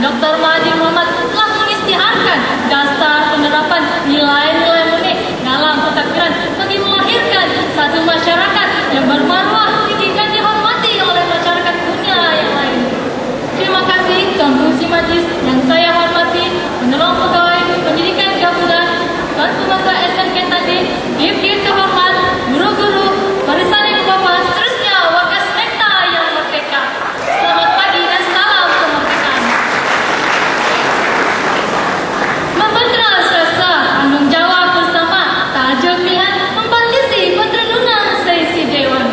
Dr. Mahathir Mohamad telah mengisytiharkan dasar penerapan nilai-nilai murni dalam pentadbiran bagi melahirkan satu masyarakat yang bermaruah tinggi dan dihormati oleh masyarakat dunia yang lain. Terima kasih Tuan Pengerusi Majlis yang saya hormati, penolong pegawai pendidikan gabungan, Tuan Pemangku SMK tadi, Dip-Dip terhormat, guru-guru, barisan ibu bapa, seterusnya warga semesta yang merdeka. Selamat pagi dan salam kemerdekaan. Membenteras rasa tanggung jawab bersama, tajuk pilihan membatasi penterungan sesi Dewan.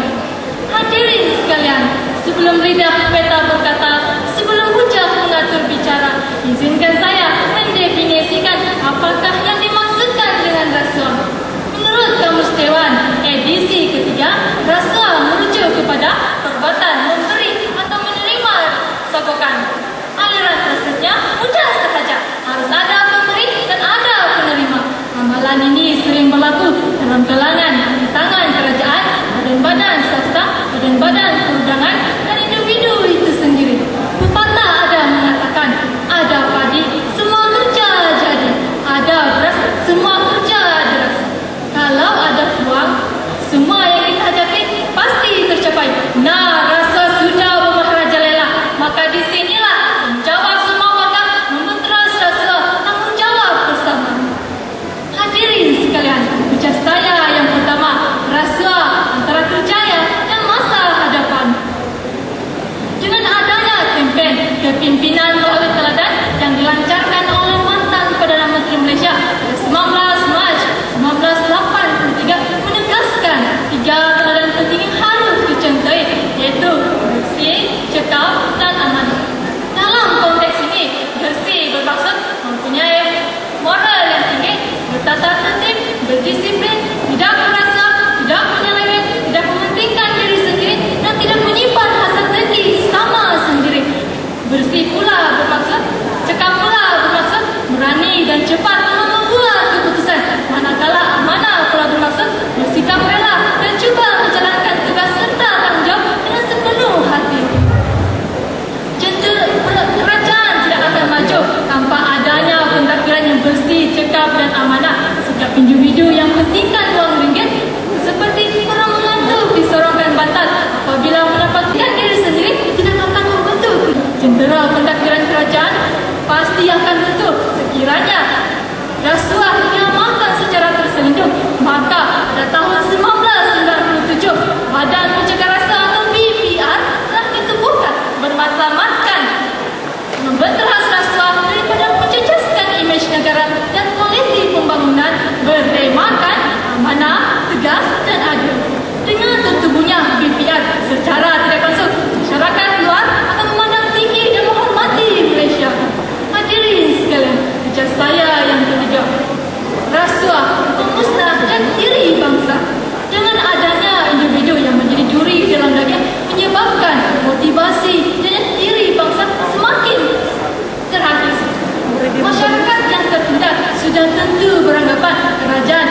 Hadirin sekalian, sebelum lidah peta berkata, sebelum hujah mengatur bicara, izinkan saya mendefinisikan apakah yang dimaksudkan dengan rasuah. Menurut Kamus Dewan, edisi ketiga, rasuah merujuk kepada perbuatan memberi atau menerima sokongan. Aliran tersebutnya mudah sahaja, harus ada pemberi dan ada penerima. Amalan ini sering berlaku dalam kalangan tangan kerajaan, badan-badan swasta, badan-badan perundangan dan individu itu sendiri. Pepatah ada mengatakan, ada padi, semua kerja jadi. Ada beras, semua kerja deras. Kalau ada peluang, semua yang kita hadapi pasti tercapai. Nah, rasa sudah bermerajalela. Maka di sinilah menjawab semua warga membenteras rasa tanggung jawab bersama. Hadirin sekalian, ucap saya yang pertama, rasuah antara kerjaya dan masa hadapan. Dengan adanya kempen kepimpinan melalui teladan yang dilancarkan oleh mantan Perdana Menteri Malaysia pada 19 Mac 1983 menegaskan 3 teladan penting yang harus dicontohi, iaitu bersih, cekap dan amanah. Dalam konteks ini, bersih bermaksud mempunyai moral yang tinggi, bertata tertib, berdisiplin, tidak merasa, tidak menyeleweng, tidak mementingkan diri sendiri dan tidak menyimpan hasrat dengki sama sendiri. Bersih pula bermaksud, cekap pula bermaksud berani dan cepat membuat keputusan, manakala amanah pula bermaksud bersikap rela dan cuba menjalankan tugas serta tanggungjawab dengan sepenuh hati. Kerajaan tidak akan maju tanpa adanya pentadbiran yang bersih, cekap dan amanah. Setiap individu yang mementingkan wang ringgit seperti orang mengantuk di sorongkan bantal, apabila mendapatkan diri sendiri tidak akan membentuk. Jentera pentadbiran kerajaan pasti akan bentuk. Sekiranya rasuah diamalkan secara terselindung, maka pada tahun 1997 Badan Pencegah Rasuah atau BPR telah ditubuhkan bermatlamatkan membenteras rasuah daripada mencecaskan imej negara dan kualiti pembangunan, bertemakan amanah, tegas dan adil. Dengan tertubuhnya BPR secara tidak langsung, masyarakat luar akan memandang tinggi dan menghormati Malaysia. Hadirin sekalian, ucap saya yang ketiga, rasuah memusnahkan diri bangsa. Dengan adanya individu yang menjadi juri dalam daging menyebabkan motivasi dan diri bangsa semakin terhakis. Masyarakat yang tertindas sudah tentu beranggapan kerajaan